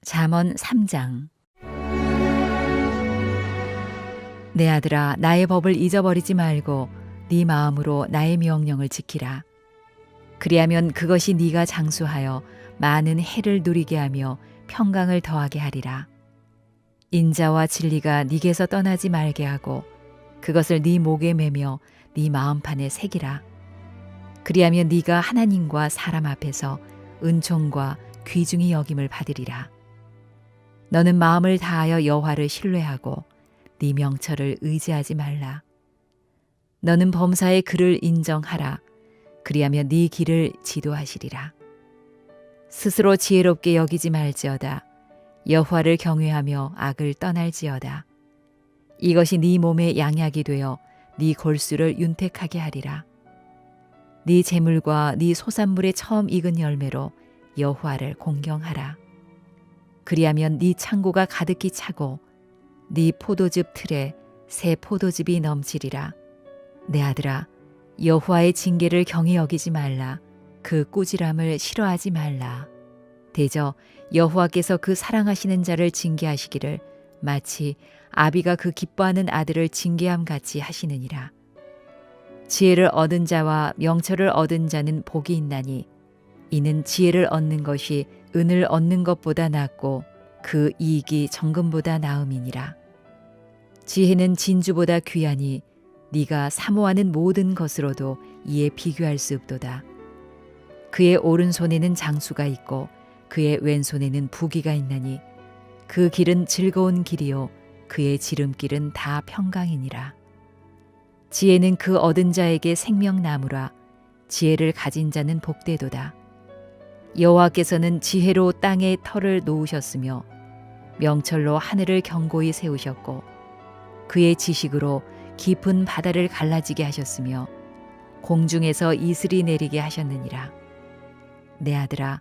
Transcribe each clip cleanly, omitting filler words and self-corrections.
잠언 3장. 내 아들아, 나의 법을 잊어버리지 말고 네 마음으로 나의 명령을 지키라. 그리하면 그것이 네가 장수하여 많은 해를 누리게 하며 평강을 더하게 하리라. 인자와 진리가 네게서 떠나지 말게 하고 그것을 네 목에 매며 네 마음판에 새기라. 그리하면 네가 하나님과 사람 앞에서 은총과 귀중히 여김을 받으리라. 너는 마음을 다하여 여호와를 신뢰하고 네 명철을 의지하지 말라. 너는 범사의 그를 인정하라. 그리하면 네 길을 지도하시리라. 스스로 지혜롭게 여기지 말지어다. 여호와를 경외하며 악을 떠날지어다. 이것이 네 몸의 양약이 되어 네 골수를 윤택하게 하리라. 네 재물과 네 소산물의 처음 익은 열매로 여호와를 공경하라. 그리하면 네 창고가 가득히 차고 네 포도즙 틀에 새 포도즙이 넘치리라. 내 아들아, 여호와의 징계를 경히 여기지 말라. 그 꾸지람을 싫어하지 말라. 대저 여호와께서 그 사랑하시는 자를 징계하시기를 마치 아비가 그 기뻐하는 아들을 징계함 같이 하시느니라. 지혜를 얻은 자와 명철을 얻은 자는 복이 있나니 이는 지혜를 얻는 것이 은을 얻는 것보다 낫고 그 이익이 정금보다 나음이니라. 지혜는 진주보다 귀하니 네가 사모하는 모든 것으로도 이에 비교할 수 없도다. 그의 오른손에는 장수가 있고 그의 왼손에는 부귀가 있나니 그 길은 즐거운 길이요 그의 지름길은 다 평강이니라. 지혜는 그 얻은 자에게 생명나무라. 지혜를 가진 자는 복되도다. 여호와께서는 지혜로 땅에 터를 놓으셨으며 명철로 하늘을 견고히 세우셨고 그의 지식으로 깊은 바다를 갈라지게 하셨으며 공중에서 이슬이 내리게 하셨느니라. 내 아들아,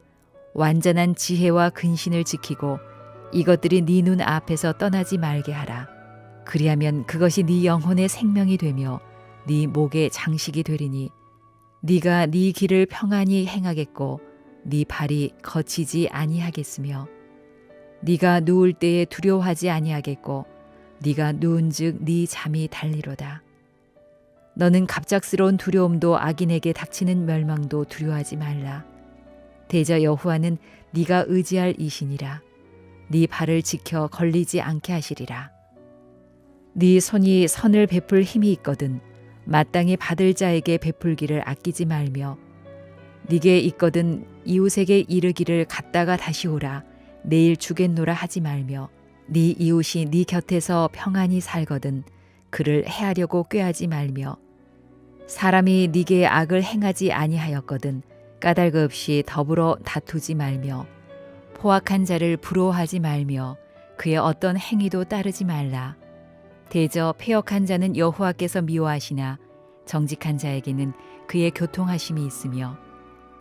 완전한 지혜와 근신을 지키고 이것들이 네 눈 앞에서 떠나지 말게 하라. 그리하면 그것이 네 영혼의 생명이 되며 네 목의 장식이 되리니 네가 네 길을 평안히 행하겠고 네 발이 거치지 아니하겠으며 네가 누울 때에 두려워하지 아니하겠고 네가 누운즉 네 잠이 달리로다. 너는 갑작스러운 두려움도 악인에게 닥치는 멸망도 두려워하지 말라. 대저 여호와는 네가 의지할 이시니라. 네 발을 지켜 걸리지 않게 하시리라. 네 손이 선을 베풀 힘이 있거든 마땅히 받을 자에게 베풀기를 아끼지 말며 네게 있거든 이웃에게 이르기를 갔다가 다시 오라. 내일 주겠노라 하지 말며 네 이웃이 네 곁에서 평안히 살거든 그를 해하려고 꾀하지 말며 사람이 네게 악을 행하지 아니하였거든 까닭 없이 더불어 다투지 말며 포악한 자를 부러워하지 말며 그의 어떤 행위도 따르지 말라. 대저 패역한 자는 여호와께서 미워하시나 정직한 자에게는 그의 교통하심이 있으며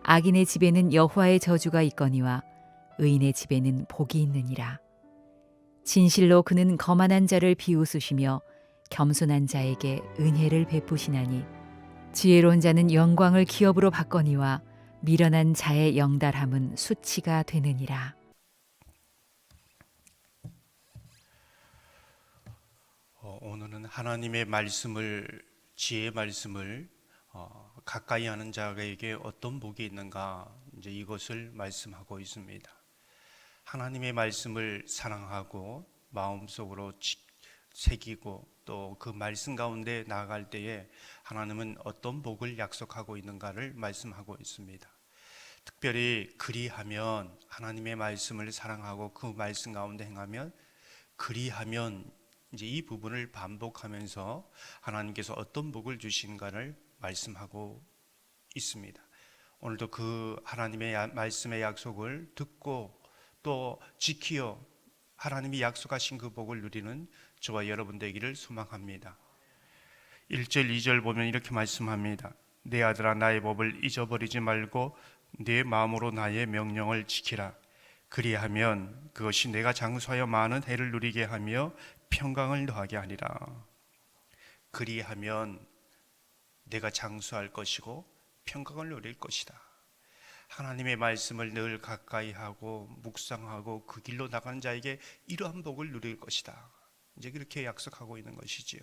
악인의 집에는 여호와의 저주가 있거니와 의인의 집에는 복이 있느니라. 진실로 그는 거만한 자를 비웃으시며 겸손한 자에게 은혜를 베푸시나니 지혜로운 자는 영광을 기업으로 받거니와 미련한 자의 영달함은 수치가 되느니라. 오늘은 하나님의 말씀을 지혜의 말씀을 가까이 하는 자에게 어떤 복이 있는가 이제 이것을 말씀하고 있습니다. 하나님의 말씀을 사랑하고 마음속으로 새기고 또 그 말씀 가운데 나아갈 때에 하나님은 어떤 복을 약속하고 있는가를 말씀하고 있습니다. 특별히 그리하면 하나님의 말씀을 사랑하고 그 말씀 가운데 행하면 그리하면 이제 이 부분을 반복하면서 하나님께서 어떤 복을 주신가를 말씀하고 있습니다. 오늘도 그 하나님의 말씀의 약속을 듣고 또 지키어 하나님이 약속하신 그 복을 누리는 저와 여러분 되기를 소망합니다. 1절 2절 보면 이렇게 말씀합니다. 내 아들아, 나의 법을 잊어버리지 말고 내 마음으로 나의 명령을 지키라. 그리하면 그것이 내가 장수하여 많은 해를 누리게 하며 평강을 더하게 하리라. 그리하면 내가 장수할 것이고 평강을 누릴 것이다. 하나님의 말씀을 늘 가까이 하고 묵상하고 그 길로 나가는 자에게 이러한 복을 누릴 것이다. 이제 그렇게 약속하고 있는 것이지요.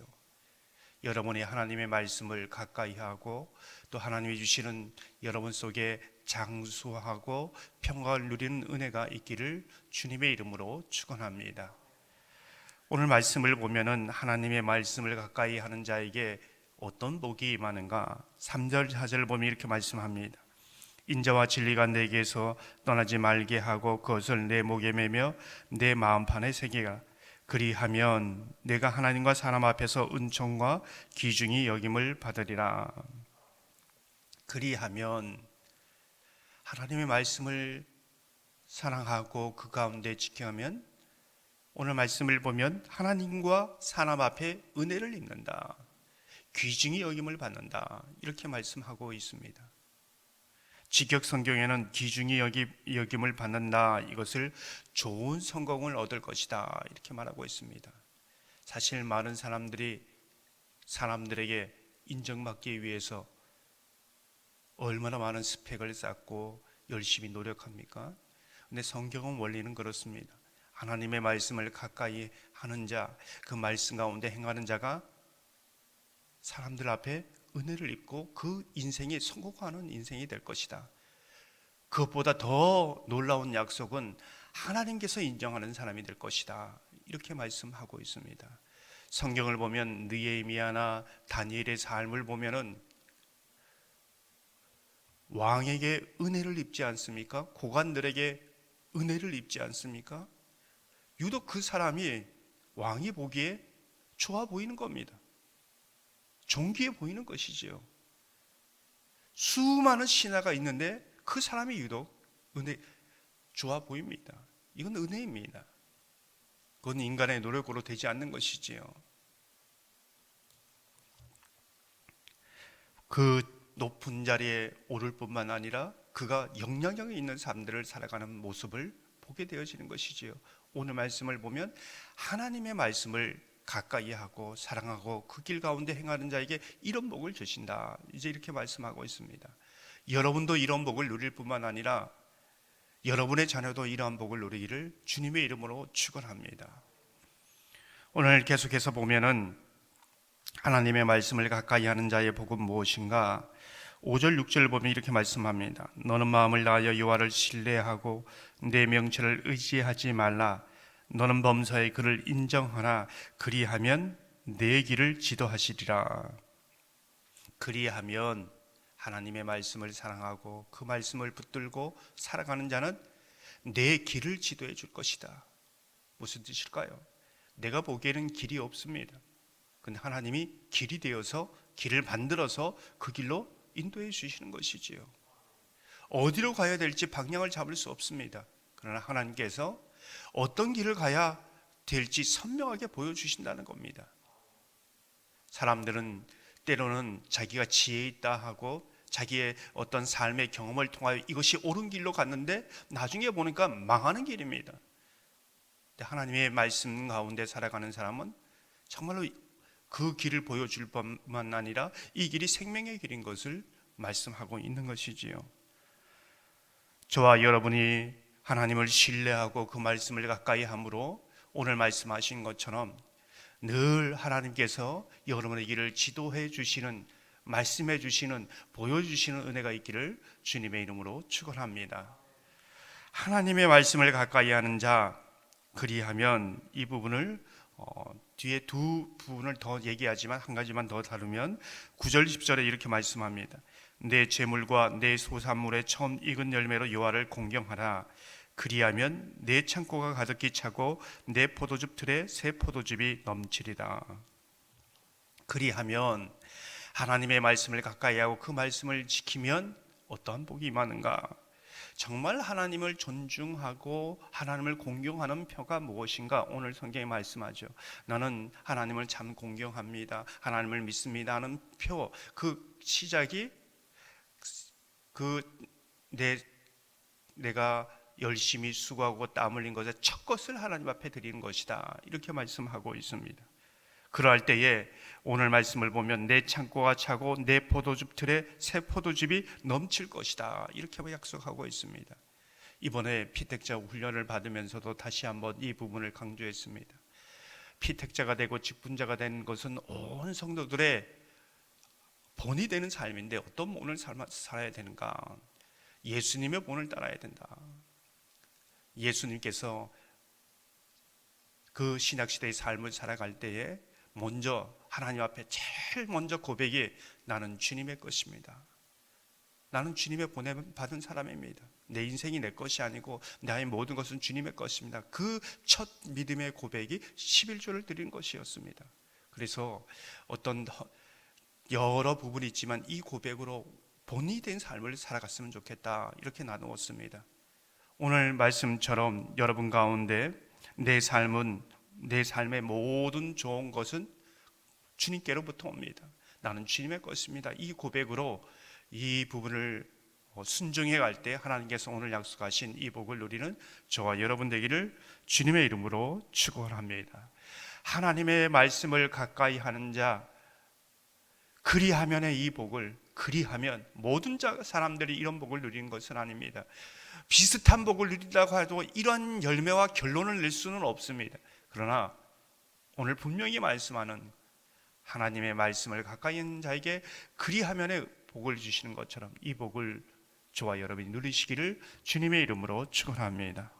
여러분이 하나님의 말씀을 가까이 하고 또 하나님이 주시는 여러분 속에 장수하고 평강을 누리는 은혜가 있기를 주님의 이름으로 축원합니다. 오늘 말씀을 보면은 하나님의 말씀을 가까이 하는 자에게 어떤 복이 임하는가? 3절 4절 보면 이렇게 말씀합니다. 인자와 진리가 내게서 떠나지 말게 하고 그것을 내 목에 매며 내 마음판에 새기라. 그리하면 내가 하나님과 사람 앞에서 은총과 귀중히 여김을 받으리라. 그리하면 하나님의 말씀을 사랑하고 그 가운데 지켜가면 오늘 말씀을 보면 하나님과 사람 앞에 은혜를 입는다. 귀중히 여김을 받는다. 이렇게 말씀하고 있습니다. 직역 성경에는 귀중히 여김을 받는다, 이것을 좋은 성공을 얻을 것이다 이렇게 말하고 있습니다. 사실 많은 사람들에게 인정받기 위해서 얼마나 많은 스펙을 쌓고 열심히 노력합니까? 근데 성경은 원리는 그렇습니다. 하나님의 말씀을 가까이 하는 자, 그 말씀 가운데 행하는 자가 사람들 앞에 은혜를 입고 그 인생이 성공하는 인생이 될 것이다. 그것보다 더 놀라운 약속은 하나님께서 인정하는 사람이 될 것이다. 이렇게 말씀하고 있습니다. 성경을 보면 느헤미야나 다니엘의 삶을 보면은 왕에게 은혜를 입지 않습니까? 고관들에게 은혜를 입지 않습니까? 유독 그 사람이 왕이 보기에 좋아 보이는 겁니다. 존귀해 보이는 것이지요. 수많은 신하가 있는데 그 사람이 유독 좋아 보입니다. 이건 은혜입니다. 그건 인간의 노력으로 되지 않는 것이지요. 그 높은 자리에 오를 뿐만 아니라 그가 영향력이 있는 사람들을 살아가는 모습을 보게 되어지는 것이지요. 오늘 말씀을 보면 하나님의 말씀을 가까이 하고 사랑하고 그 길 가운데 행하는 자에게 이런 복을 주신다. 이제 이렇게 말씀하고 있습니다. 여러분도 이런 복을 누릴 뿐만 아니라 여러분의 자녀도 이러한 복을 누리기를 주님의 이름으로 축원합니다. 오늘 계속해서 보면은 하나님의 말씀을 가까이 하는 자의 복은 무엇인가? 5절 6절 보면 이렇게 말씀합니다. 너는 마음을 다하여 여호와를 신뢰하고 내 명철을 의지하지 말라. 너는 범사에 그를 인정하나 그리하면 내 길을 지도하시리라. 그리하면 하나님의 말씀을 사랑하고 그 말씀을 붙들고 살아가는 자는 내 길을 지도해 줄 것이다. 무슨 뜻일까요? 내가 보기에는 길이 없습니다. 근데 하나님이 길이 되어서 길을 만들어서 그 길로 인도해 주시는 것이지요. 어디로 가야 될지 방향을 잡을 수 없습니다. 그러나 하나님께서 어떤 길을 가야 될지 선명하게 보여주신다는 겁니다. 사람들은 때로는 자기가 지혜 있다 하고 자기의 어떤 삶의 경험을 통하여 이것이 옳은 길로 갔는데 나중에 보니까 망하는 길입니다. 하나님의 말씀 가운데 살아가는 사람은 정말로 그 길을 보여줄 뿐만 아니라 이 길이 생명의 길인 것을 말씀하고 있는 것이지요. 저와 여러분이 하나님을 신뢰하고 그 말씀을 가까이 함으로 오늘 말씀하신 것처럼 늘 하나님께서 여러분의 길을 지도해 주시는, 말씀해 주시는, 보여주시는 은혜가 있기를 주님의 이름으로 축원합니다. 하나님의 말씀을 가까이 하는 자, 그리하면 이 부분을 뒤에 두 부분을 더 얘기하지만 한 가지만 더 다루면 9절 10절에 이렇게 말씀합니다. 내 재물과 내 소산물의 처음 익은 열매로 여호와를 공경하라. 그리하면 내 창고가 가득히 차고 내 포도즙 틀에 새 포도즙이 넘치리라. 그리하면 하나님의 말씀을 가까이 하고 그 말씀을 지키면 어떠한 복이 임하는가? 정말 하나님을 존중하고 하나님을 공경하는 표가 무엇인가? 오늘 성경에 말씀하죠. 나는 하나님을 참 공경합니다, 하나님을 믿습니다 하는 표, 그 시작이 내가 열심히 수고하고 땀 흘린 것의 첫 것을 하나님 앞에 드리는 것이다. 이렇게 말씀하고 있습니다. 그러할 때에 오늘 말씀을 보면 내 창고가 차고 내 포도즙 틀에 새 포도즙이 넘칠 것이다, 이렇게 약속하고 있습니다. 이번에 피택자 훈련을 받으면서도 다시 한번 이 부분을 강조했습니다. 피택자가 되고 직분자가 되는 것은 온 성도들의 본이 되는 삶인데 어떤 본을 살아야 되는가? 예수님의 본을 따라야 된다. 예수님께서 그 신약시대의 삶을 살아갈 때에 먼저 하나님 앞에 제일 먼저 고백이 나는 주님의 것입니다. 나는 주님의 보내받은 사람입니다. 내 인생이 내 것이 아니고 나의 모든 것은 주님의 것입니다. 그 첫 믿음의 고백이 11조를 드린 것이었습니다. 그래서 어떤 여러 부분이 있지만 이 고백으로 본이 된 삶을 살아갔으면 좋겠다, 이렇게 나누었습니다. 오늘 말씀처럼 여러분 가운데 내 삶의 모든 좋은 것은 주님께로부터 옵니다. 나는 주님의 것입니다. 이 고백으로 이 부분을 순종해 갈 때 하나님께서 오늘 약속하신 이 복을 누리는 저와 여러분 되기를 주님의 이름으로 축원합니다. 하나님의 말씀을 가까이 하는 자, 그리하면의 이 복을, 그리하면 모든 사람들이 이런 복을 누리는 것은 아닙니다. 비슷한 복을 누린다고 해도 이런 열매와 결론을 낼 수는 없습니다. 그러나 오늘 분명히 말씀하는 하나님의 말씀을 가까이 있는 자에게 그리하면의 복을 주시는 것처럼 이 복을 저와 여러분이 누리시기를 주님의 이름으로 축원합니다.